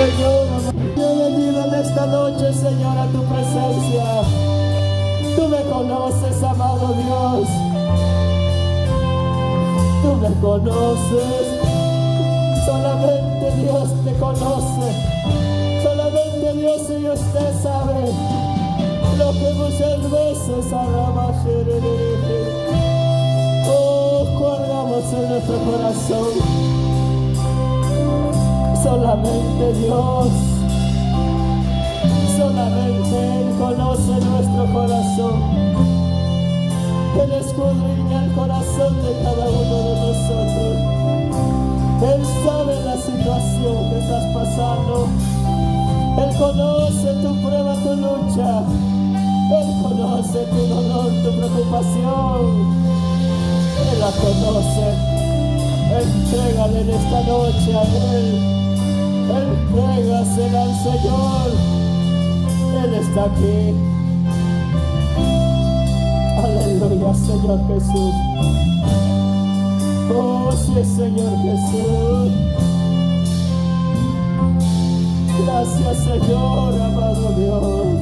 Señor, yo he venido en esta noche, Señor, a tu presencia. Tú me conoces, amado Dios. Tú me conoces. Solamente Dios te conoce. Solamente Dios y usted sabe lo que muchas veces hablamos. Oh, guardamos en nuestro corazón. Solamente Dios, solamente Él conoce nuestro corazón. Él escudriña el corazón de cada uno de nosotros. Él sabe la situación que estás pasando. Él conoce tu prueba, tu lucha. Él conoce tu dolor, tu preocupación. Él la conoce. Entrégale en esta noche a Él. Entrégasela al Señor. Él está aquí. Aleluya, Señor Jesús. Oh, sí, Señor Jesús. Gracias, Señor, amado Dios.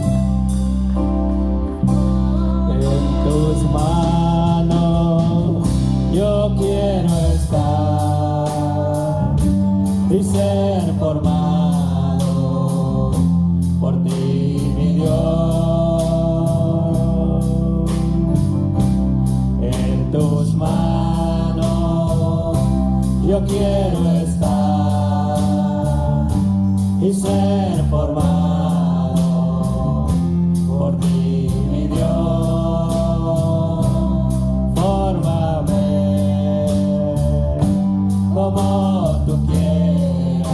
En tus manos yo quiero estar y ser formado por ti, mi Dios. En tus manos yo quiero estar y ser formado por ti, mi Dios. Fórmame como tú quieras,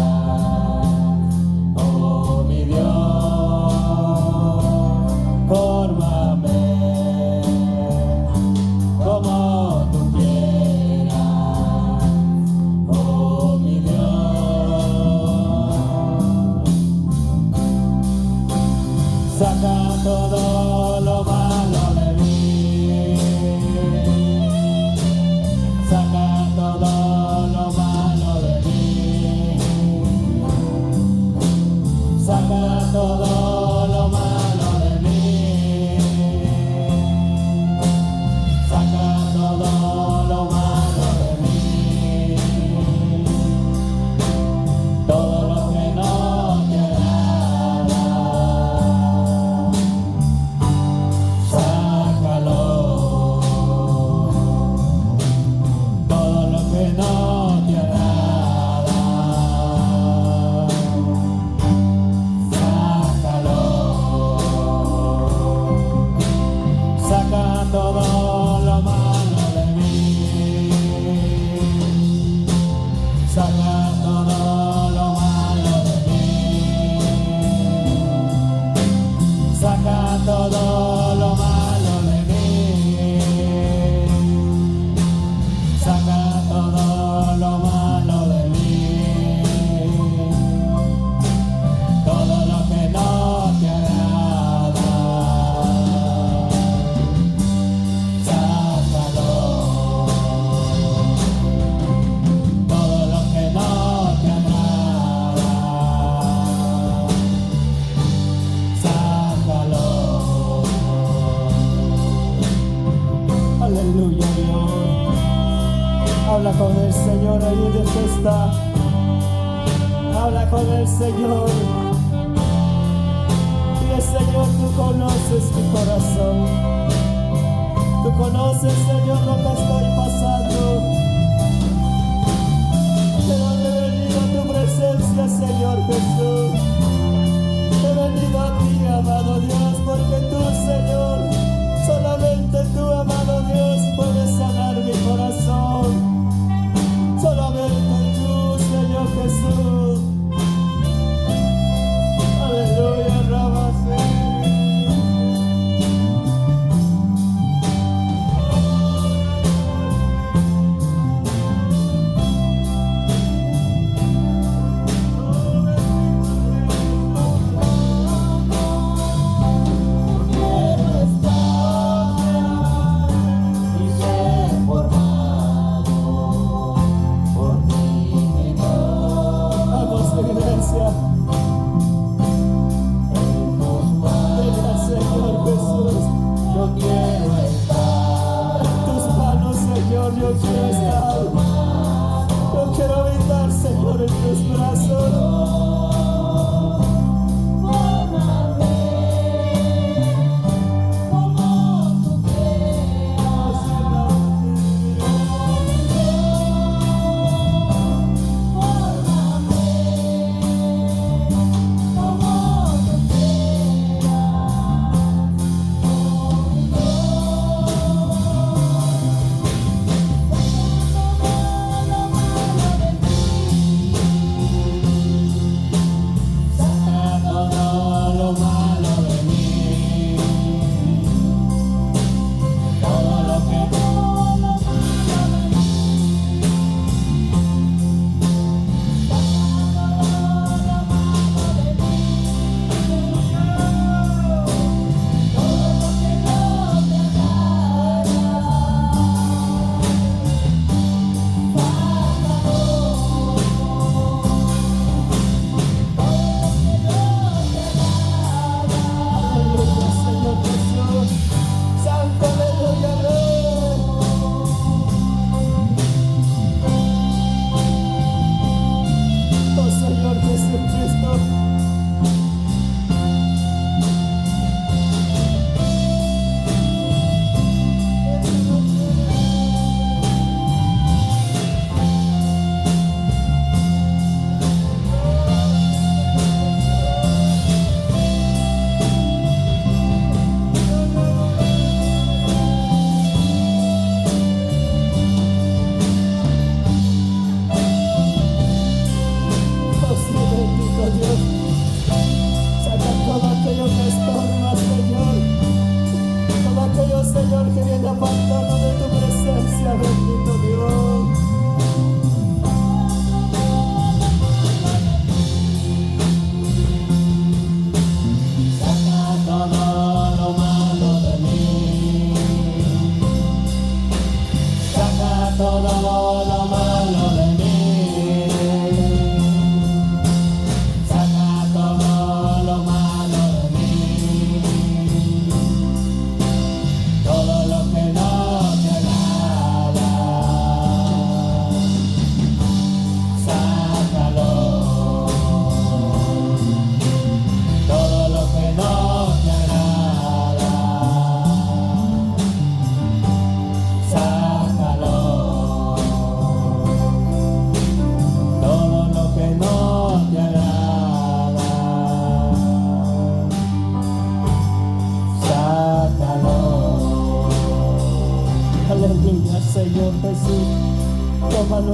oh mi Dios. Fórmame como tú quieras, oh mi Dios. Saca todo lo malo de mí. Saca todo lo malo de mí. Saca todo lo malo de mí. Saca todo lo malo de mí. Todo lo que no te agrada, sácalo. Todo lo que no te agrada, sácalo. Saca todo lo malo de mí. Saca todo lo malo de mí. Saca todo lo malo de mí. Saca todo lo malo de mí. Todo lo que no te agrada, sácalo. Todo lo que no te agrada, sácalo. Aleluya, Dios. Habla con el Señor ahí donde está. Habla con el Señor. Dile, Señor, tú conoces mi corazón. Tú conoces, Señor, lo que estoy pasando. Pero he venido a tu presencia, Señor Jesús. He venido a ti, amado Dios, porque tú, Señor, solamente tú, amado Dios, puedes sanar mi corazón. Solamente tú, Señor Jesús. Aleluya, Rabase.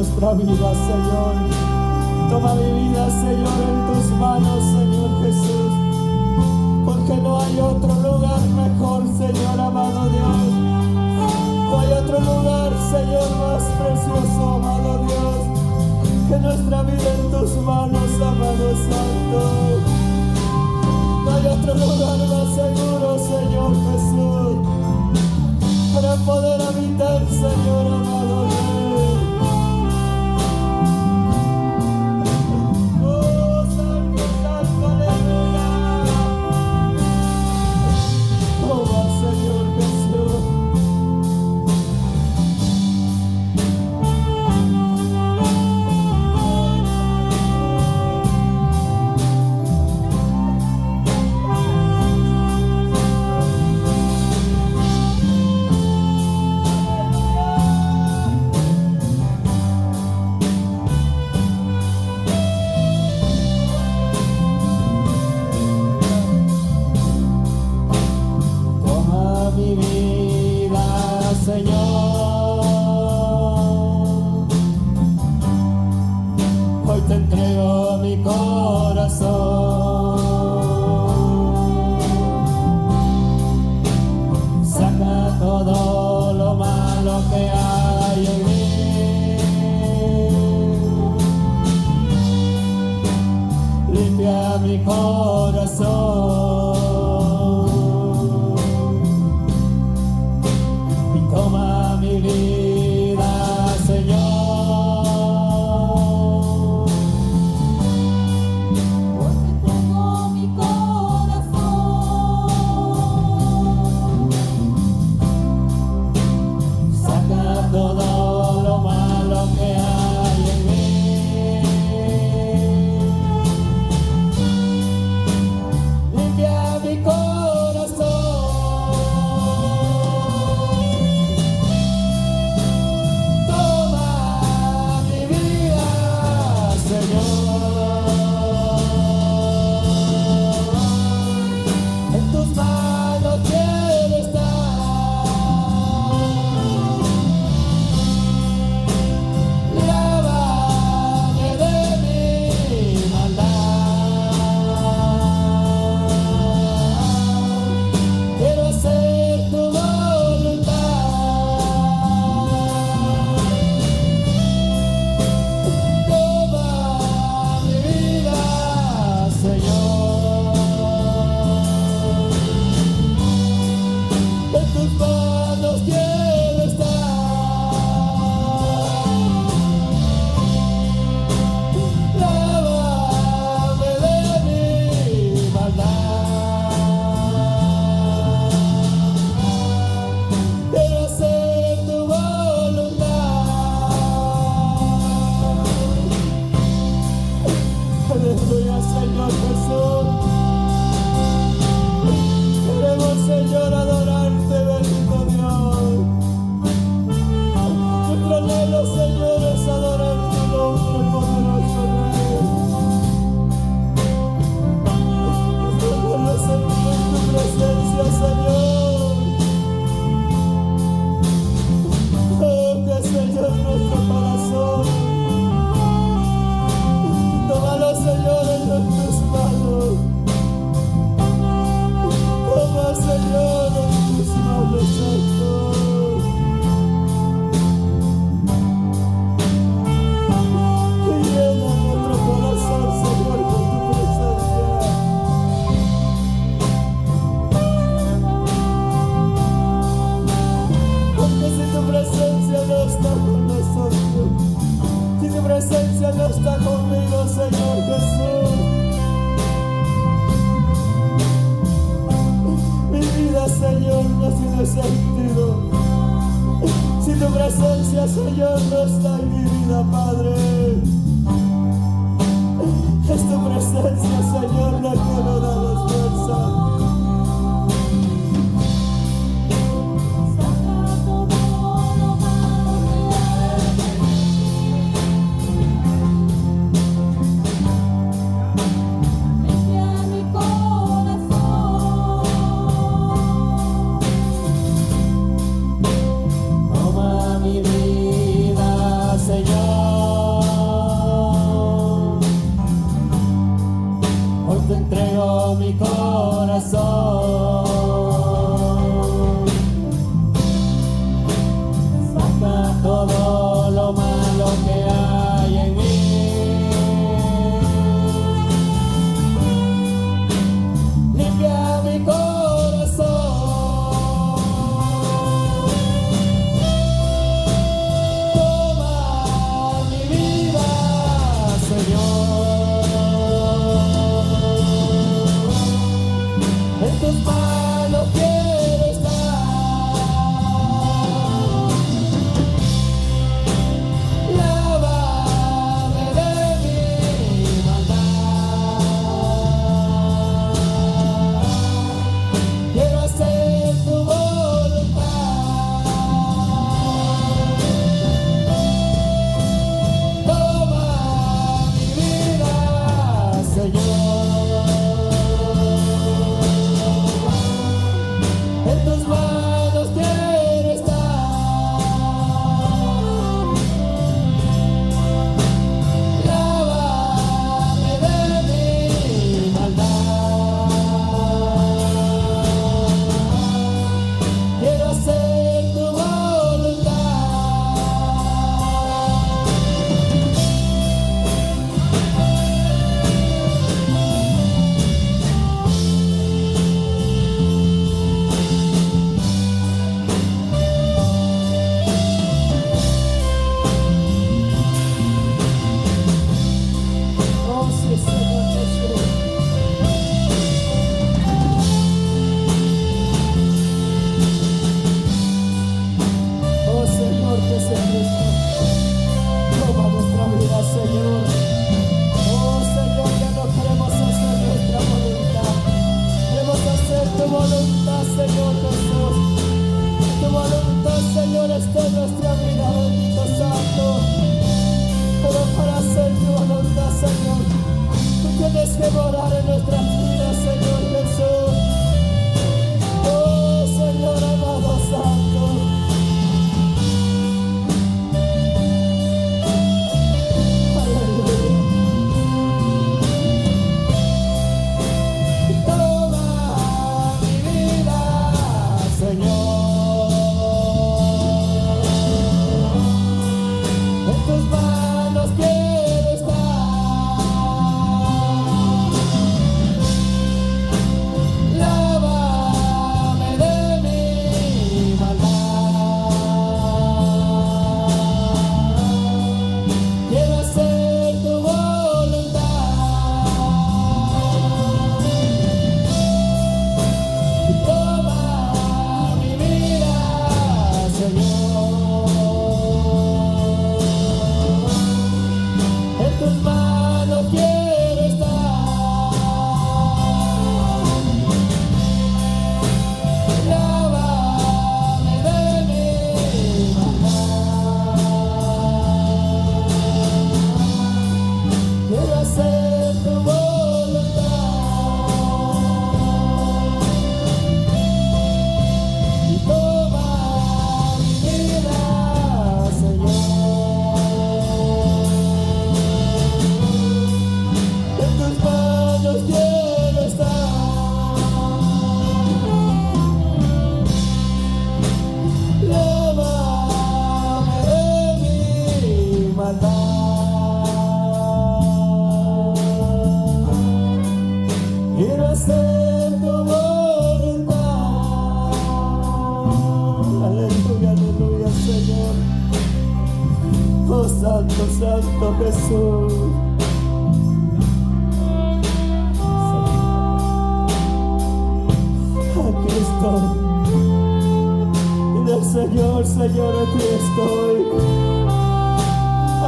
nuestra vida, Señor. Toma mi vida, Señor, en tus manos, Señor Jesús. Porque no hay otro lugar mejor, Señor amado Dios. No hay otro lugar, Señor, más precioso, amado Dios, que nuestra vida en tus manos, amado Santo. No hay otro lugar más seguro, Señor Jesús, para poder habitar, Señor amado Dios. Oh, Santo, Santo, aleluya. Toma, Señor Jesús. te entrego mi corazón. Saca todo lo malo que hay en mí. Limpia mi corazón. Toma mi vida, Señor. En tus manos quiero estar. Lávame de mi maldad. Quiero hacer tu voluntad. Toma mi vida, Señor. En tus manos quiero estar. Lávame de mi maldad. Quiero hacer tu voluntad. Oh, sí, Señor Jesús. Oh, Señor Jesucristo, toma nuestra vida, Señor. Oh, Señor, ya no queremos hacer nuestra voluntad. Queremos hacer tu voluntad, Señor Jesús. Tu voluntad, Señor, está en nuestra vida, bendito Santo. Pero para hacer tu voluntad, Señor, tú tienes que morar en nuestras vidas, Señor Jesús. Oh, Señor amado Santo. Aleluya. Toma mi vida, Señor. En tus manos quiero estar. Lávame de mi maldad. Quiero hacer tu voluntad. Toma mi vida, Señor. En tus manos quiero estar. Lávame de mi maldad. Quiero hacer tu voluntad. Y toma mi vida, Señor. En tus manos quiero estar. Lávame de mi maldad. Quiero hacer tu voluntad. Aleluya, aleluya, Señor. Oh, Santo, Santo Jesús. Aquí estoy. Dile al Señor, Señor, aquí estoy.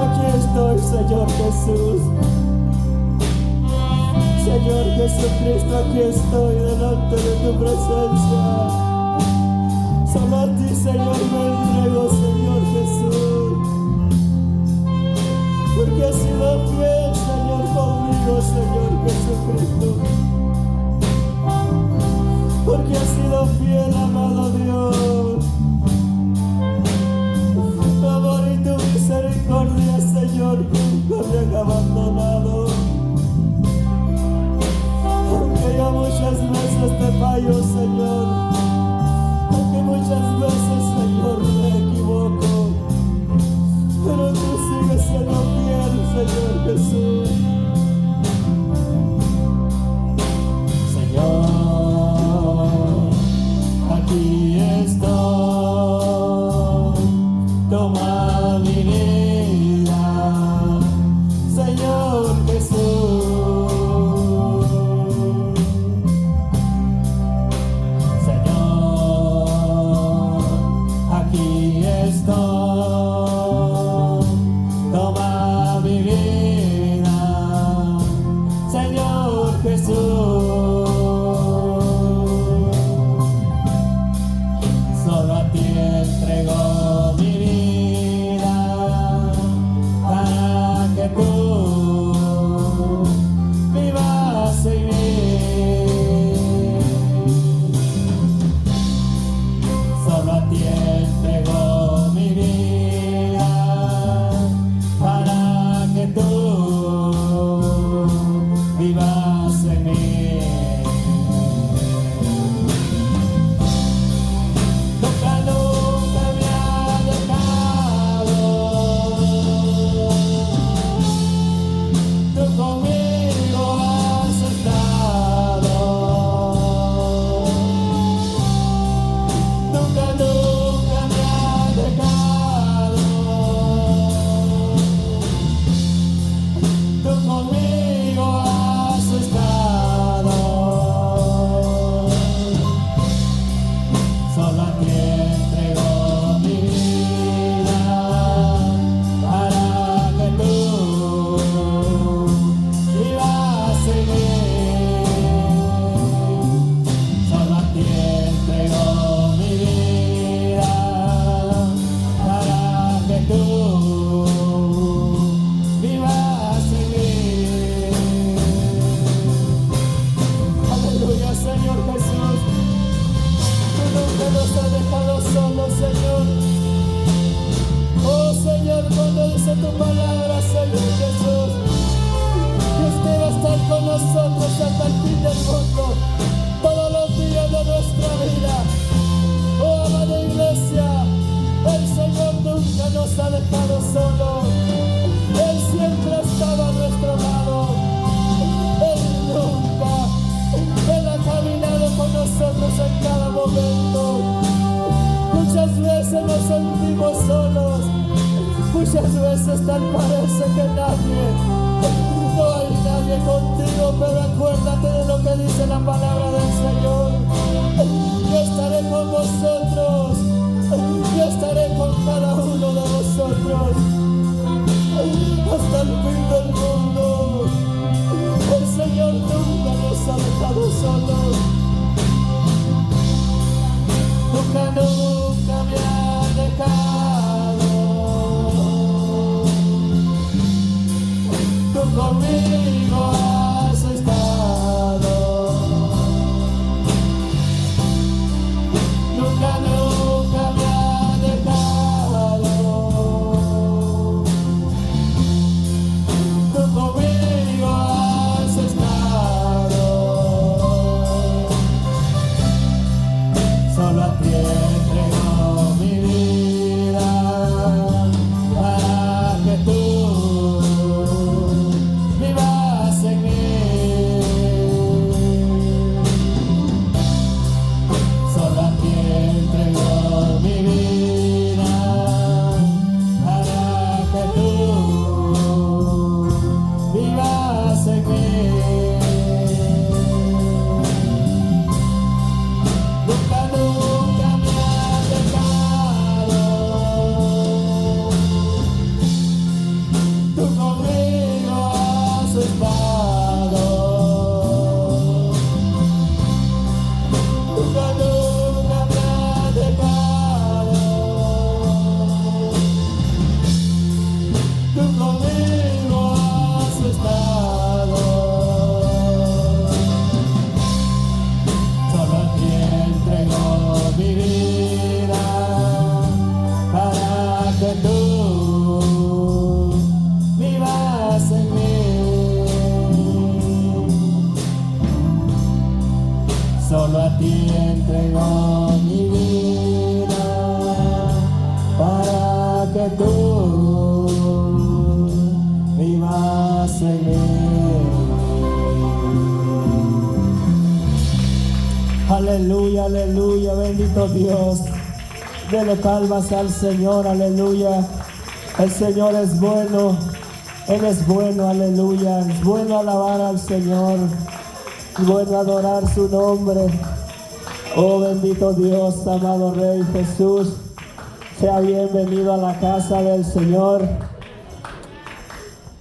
Aquí estoy, Señor Jesús. Señor Jesucristo, aquí estoy delante de tu presencia. Solo a ti, Señor, me entrego, Señor Jesús. Porque has sido fiel, Señor, conmigo, Señor Jesucristo. Porque has sido fiel, amado Dios. Tu amor y tu misericordia, Señor, nunca me han abandonado. fallo, Señor. Aunque muchas veces, Señor, me equivoco, pero tú sigues siendo fiel, Señor Jesús. Señor, aquí estoy, toma mi vida, Señor Jesús. Señor, aquí estoy, toma mi vida, Señor Jesús. Solo a ti entrego mi vida para que tú vivas en mí. Solo a ti entrego mi vida para que tú vivas en mí. Nunca, nunca me ha dejado. Tú conmigo has estado. Nunca, nunca me ha dejado. Tú conmigo has estado. Solo a ti entrego mi vida para que tú vivas en mí. Solo a ti entrego mi vida para que tú vivas en mí. Aleluya, Señor Jesús. Tú nunca nos has dejado solos, Señor. Oh, Señor, cuando dice tu palabra, Señor Jesús, que usted va a estar con nosotros hasta el fin del mundo, todos los días de nuestra vida. Oh, amada iglesia, el Señor nunca nos ha dejado solos. Él siempre ha estado a nuestro lado. Él nunca, Él ha caminado con nosotros en cada momento. Muchas veces nos sentimos solos, muchas veces tal parece que nadie, no hay nadie contigo, pero acuérdate de lo que dice la palabra del Señor. Yo estaré con vosotros, yo estaré con cada uno de vosotros hasta el fin del mundo. El Señor nunca nos ha dejado solos. Nunca, nunca me ha dejado. Tú conmigo has estado. Nunca, nunca me ha dejado. Tú conmigo has estado. solo a ti entrego mi vida, para que tú vivas en mí. Aleluya, aleluya, bendito Dios. Dele palmas al Señor, aleluya. El Señor es bueno, Él es bueno, aleluya. Es bueno alabar al Señor, es bueno adorar su nombre. Oh bendito Dios, amado Rey Jesús, sea bienvenido a la casa del Señor.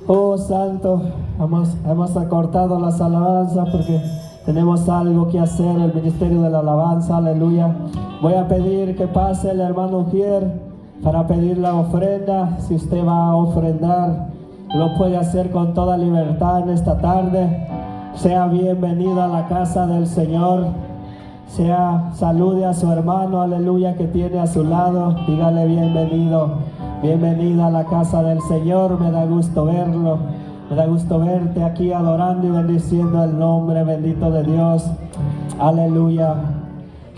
Oh Santo, hemos acortado las alabanzas porque tenemos algo que hacer, el ministerio de la alabanza, aleluya. Voy a pedir que pase el hermano Ujier para pedir la ofrenda. Si usted va a ofrendar, lo puede hacer con toda libertad en esta tarde. Sea bienvenido a la casa del Señor. Salude a su hermano, aleluya, que tiene a su lado. Dígale bienvenido, bienvenido a la casa del Señor. Me da gusto verlo. Me da gusto verte aquí adorando y bendiciendo el nombre bendito de Dios. Aleluya.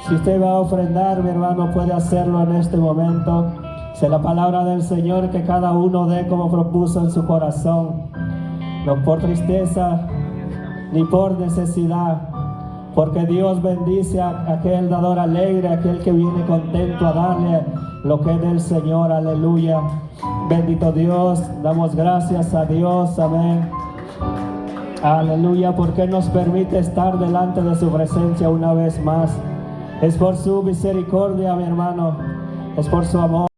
Si usted va a ofrendar, mi hermano, puede hacerlo en este momento. Dice la palabra del Señor que cada uno dé como propuso en su corazón. No por tristeza ni por necesidad. Porque Dios bendice a aquel dador alegre, aquel que viene contento a darle lo que es del Señor. Aleluya. Bendito Dios, damos gracias a Dios, amén. Aleluya, porque nos permite estar delante de su presencia una vez más. Es por su misericordia, mi hermano, es por su amor.